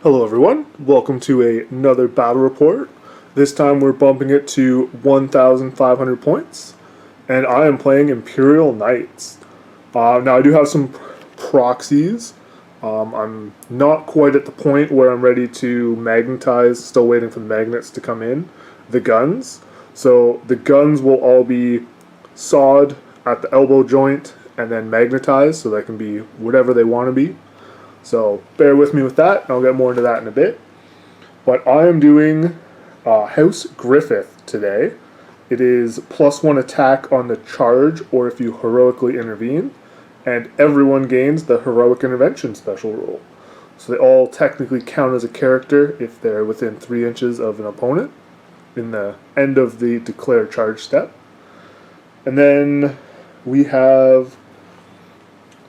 Hello everyone, welcome to another battle report. This time we're bumping it to 1,500 points, and I am playing Imperial Knights. Now I do have some proxies. I'm not quite at the point where I'm ready to magnetize, still waiting for the magnets to come in, the guns. So the guns will all be sawed at the elbow joint and then magnetized so they can be whatever they want to be. So bear with me with that, and I'll get more into that in a bit. But I am doing House Griffith today. It is +1 attack on the charge, or if you heroically intervene, and everyone gains the heroic intervention special rule. So they all technically count as a character if they're within 3 inches of an opponent in the end of the declare charge step. And then we have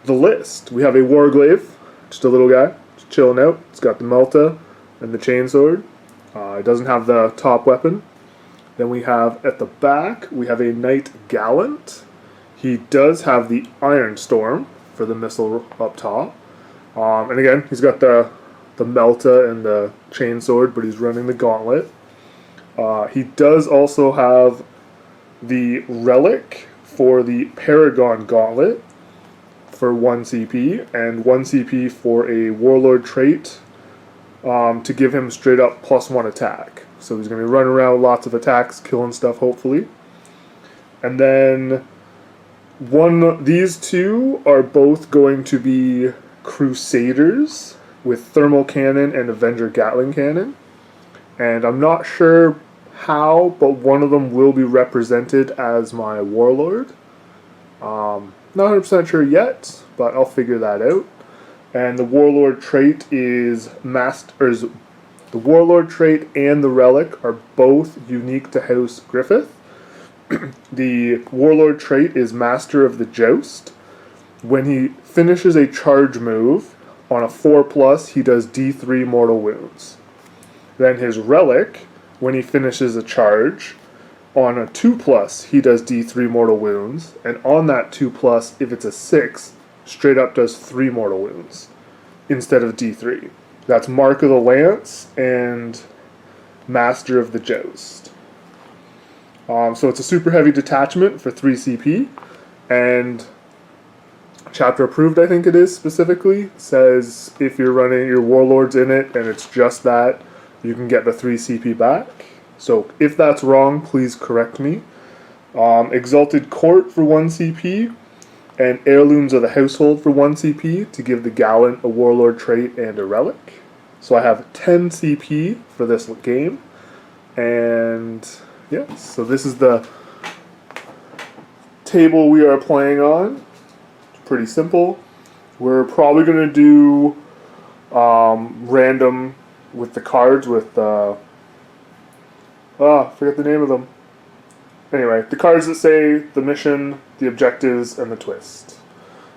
the list. We have a Warglaive. Just a little guy, just chilling out. It's got the Melta and the chainsword. It doesn't have the top weapon. Then we have at the back, we have a Knight Gallant. He does have the Iron Storm for the missile up top. And again, he's got the Melta and the chainsword, but he's running the gauntlet. He does also have the Relic for the Paragon Gauntlet for 1 CP, and 1 CP for a Warlord trait to give him straight up +1 attack. So he's going to be running around with lots of attacks, killing stuff hopefully. And then these two are both going to be Crusaders with Thermal Cannon and Avenger Gatling Cannon. And I'm not sure how, but one of them will be represented as my Warlord. Not 100% sure yet, but I'll figure that out. And the Warlord trait is the Warlord trait and the Relic are both unique to House Griffith. The Warlord trait is Master of the Joust. When he finishes a charge move on a 4+, he does D3 mortal wounds. Then his Relic, when he finishes a charge on a 2+, he does D3 mortal wounds, and on that 2+, if it's a 6, straight up does 3 mortal wounds instead of D3. That's Mark of the Lance and Master of the Joust. So it's a super heavy detachment for 3 CP, and chapter approved, I think it is specifically, says if you're running your Warlords in it and it's just that, you can get the 3 CP back. So if that's wrong, please correct me. Exalted Court for 1 CP, and Heirlooms of the Household for 1 CP to give the Gallant a Warlord trait and a Relic. So I have 10 CP for this game. And yeah, so this is the table we are playing on. It's pretty simple. We're probably going to do random with the cards with... forget the name of them. Anyway, the cards that say the mission, the objectives, and the twist.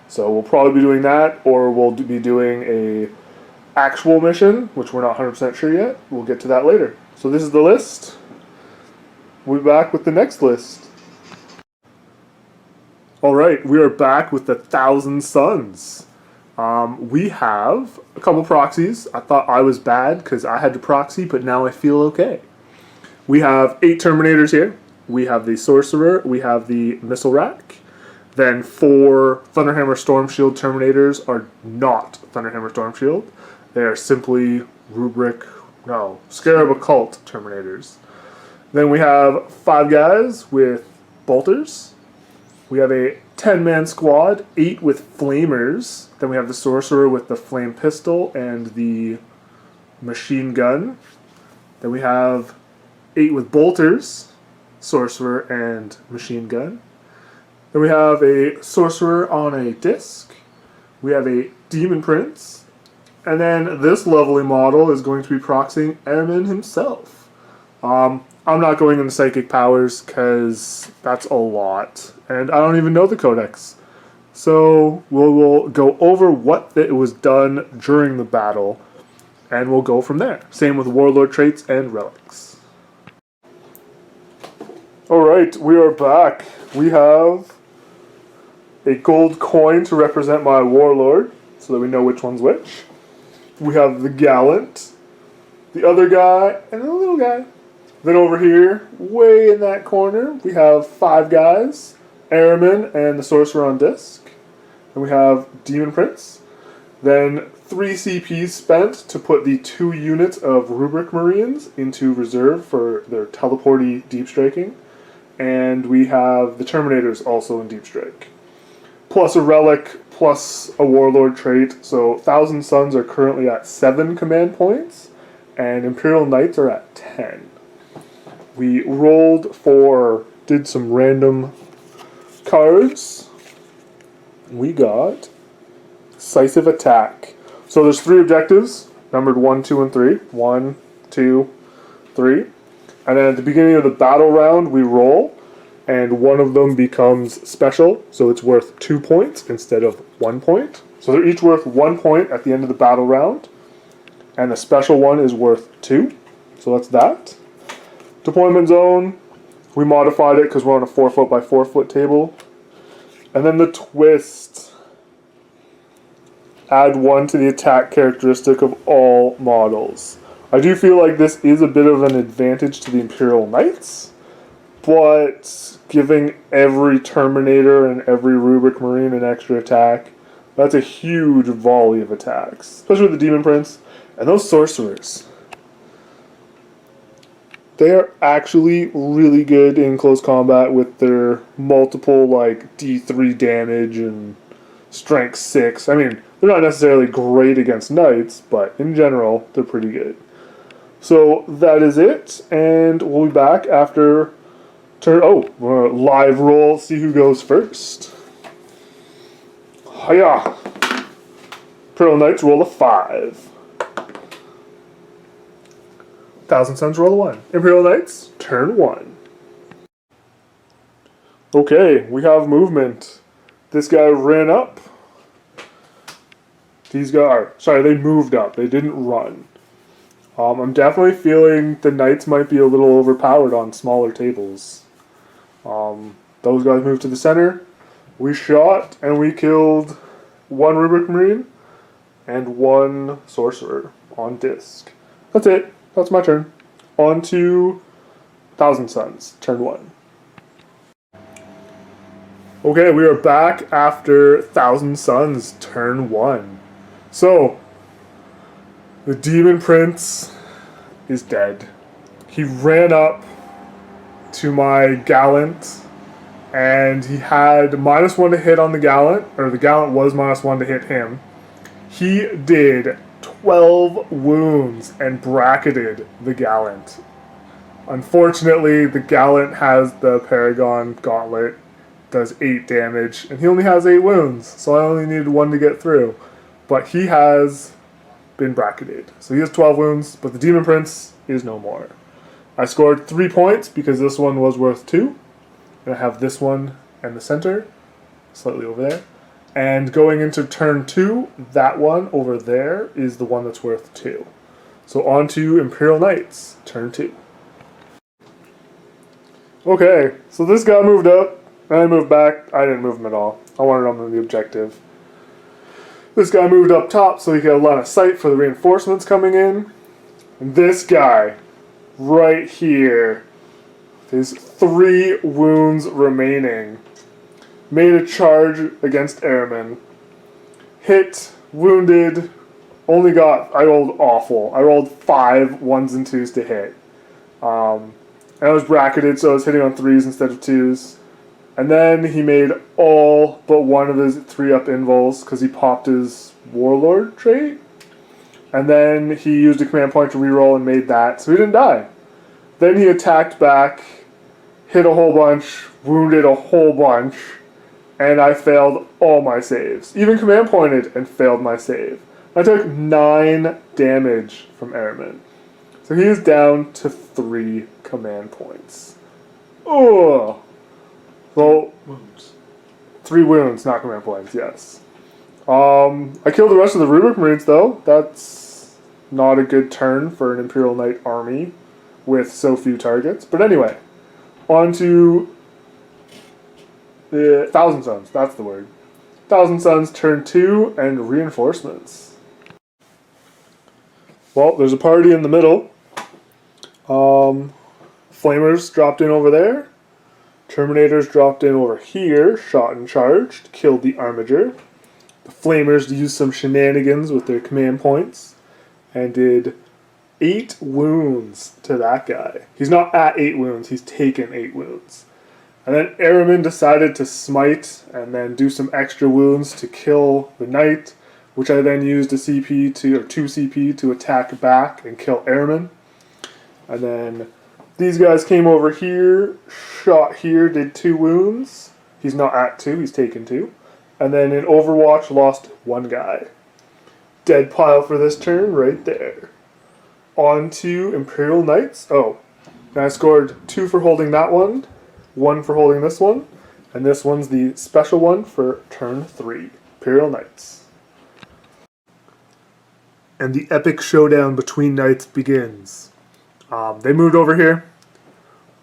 So we'll probably be doing that, or we'll be doing a actual mission, which we're not 100% sure yet. We'll get to that later. So this is the list. We'll be back with the next list. Alright, we are back with the Thousand Suns. We have a couple proxies. I thought I was bad because I had to proxy, but now I feel okay. We have 8 Terminators here. We have the Sorcerer. We have the Missile Rack. Then 4 Thunderhammer Storm Shield Terminators are not Thunderhammer Storm Shield. They are simply Scarab Occult Terminators. Then we have 5 guys with Bolters. We have a 10-man squad, 8 with Flamers. Then we have the Sorcerer with the Flame Pistol and the Machine Gun. Then we have 8 with Bolters, Sorcerer, and Machine Gun. Then we have a Sorcerer on a disc. We have a Demon Prince. And then this lovely model is going to be proxying Airman himself. I'm not going into Psychic Powers because that's a lot. And I don't even know the Codex. So we'll go over what was done during the battle, and we'll go from there. Same with Warlord traits and relics. Alright, we are back. We have a gold coin to represent my Warlord, so that we know which one's which. we have the Gallant, the other guy, and the little guy. Then over here, way in that corner, we have 5 guys, Airman and the Sorcerer on disc. And we have Demon Prince. Then 3 CPs spent to put the 2 units of Rubric Marines into reserve for their teleporty deep striking. And we have the Terminators also in deep strike. Plus a relic, plus a Warlord trait. So Thousand Suns are currently at 7 command points, and Imperial Knights are at 10. We did some random cards. We got Decisive Attack. So there's 3 objectives, numbered 1, 2, and 3. 1, 2, 3. And then at the beginning of the battle round, we roll, and one of them becomes special, so it's worth 2 points instead of 1 point. So they're each worth 1 point at the end of the battle round, and the special one is worth 2. So that's that. Deployment zone, we modified it because we're on a 4 foot by 4 foot table. And then the twist. Add 1 to the attack characteristic of all models. I do feel like this is a bit of an advantage to the Imperial Knights, but giving every Terminator and every Rubric Marine an extra attack, that's a huge volley of attacks. Especially with the Demon Prince and those Sorcerers. They are actually really good in close combat with their multiple like D3 damage and strength 6. I mean, they're not necessarily great against knights, but in general, they're pretty good. So that is it, and we'll be back after live roll, see who goes first. Hiya! Imperial Knights roll a 5. Thousand Suns roll a 1. Imperial Knights, turn 1. Okay, we have movement. This guy ran up. These guys they moved up. They didn't run. I'm definitely feeling the Knights might be a little overpowered on smaller tables. Those guys moved to the center. We shot and we killed 1 Rubric Marine and 1 Sorcerer on disc. That's it. That's my turn. On to Thousand Suns, turn 1. Okay, we are back after Thousand Suns, turn 1. So, the Demon Prince is dead. He ran up to my Gallant, and he had -1 to hit on the Gallant, or the Gallant was -1 to hit him. He did 12 wounds and bracketed the Gallant. Unfortunately, the Gallant has the Paragon Gauntlet, does 8 damage, and he only has 8 wounds, so I only needed 1 to get through. But he has been bracketed. So he has 12 wounds, but the Demon Prince is no more. I scored 3 points because this one was worth 2. And I have this one and the center, slightly over there. And going into turn 2, that one over there is the one that's worth 2. So on to Imperial Knights, turn 2. Okay, so this guy moved up, and I moved back. I didn't move him at all. I wanted him on the objective. This guy moved up top so he could have line of sight for the reinforcements coming in. And this guy, right here, there's 3 wounds remaining. Made a charge against Airmen. Hit, wounded, I rolled awful. I rolled 5 1s and 2s to hit. And I was bracketed, so I was hitting on 3s instead of 2s. And then he made all but one of his 3-up invuls because he popped his Warlord trait. And then he used a command point to reroll and made that, so he didn't die. Then he attacked back, hit a whole bunch, wounded a whole bunch, and I failed all my saves. Even command pointed and failed my save. I took 9 damage from Airman. So he is down to 3 command points. Ugh. Well, wounds. 3 wounds, not command points, yes. I killed the rest of the Rubric Marines, though. That's not a good turn for an Imperial Knight army with so few targets. But anyway, on to the Thousand Suns, that's the word. Thousand Suns, turn 2, and reinforcements. Well, there's a party in the middle. Flamers dropped in over there. Terminators dropped in over here, shot and charged, killed the Armiger. The Flamers used some shenanigans with their command points and did 8 wounds to that guy. He's not at 8 wounds, he's taken 8 wounds. And then Araman decided to smite and then do some extra wounds to kill the knight, which I then used a CP to, or 2 CP to attack back and kill Araman. And then these guys came over here, shot here, did 2 wounds. He's not at 2, he's taken 2. And then in Overwatch, lost 1 guy. Dead pile for this turn, right there. On to Imperial Knights. Oh, and I scored 2 for holding that one, 1 for holding this one, and this one's the special one for turn 3. Imperial Knights. And the epic showdown between knights begins. They moved over here.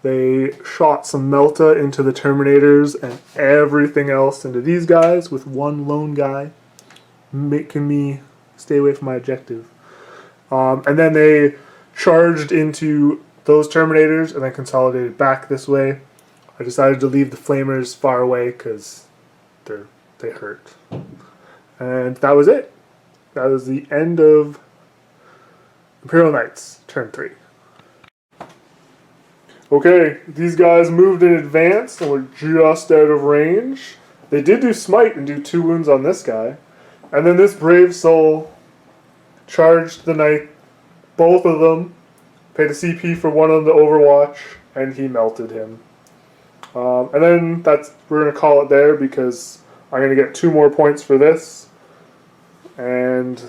They shot some Melta into the Terminators and everything else into these guys with 1 lone guy, making me stay away from my objective. And then they charged into those Terminators and then consolidated back this way. I decided to leave the Flamers far away because they hurt. And that was it. That was the end of Imperial Knights, turn 3. Okay, these guys moved in advance and were just out of range. They did do smite and do 2 wounds on this guy. And then this brave soul charged the knight, both of them, paid a CP for one of them to Overwatch, and he melted him. And then we're going to call it there because I'm going to get 2 more points for this. And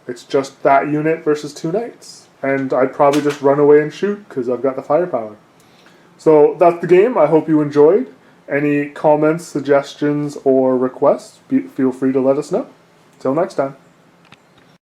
it's just that unit versus 2 knights. And I'd probably just run away and shoot because I've got the firepower. So that's the game. I hope you enjoyed. Any comments, suggestions, or requests, feel free to let us know. Till next time.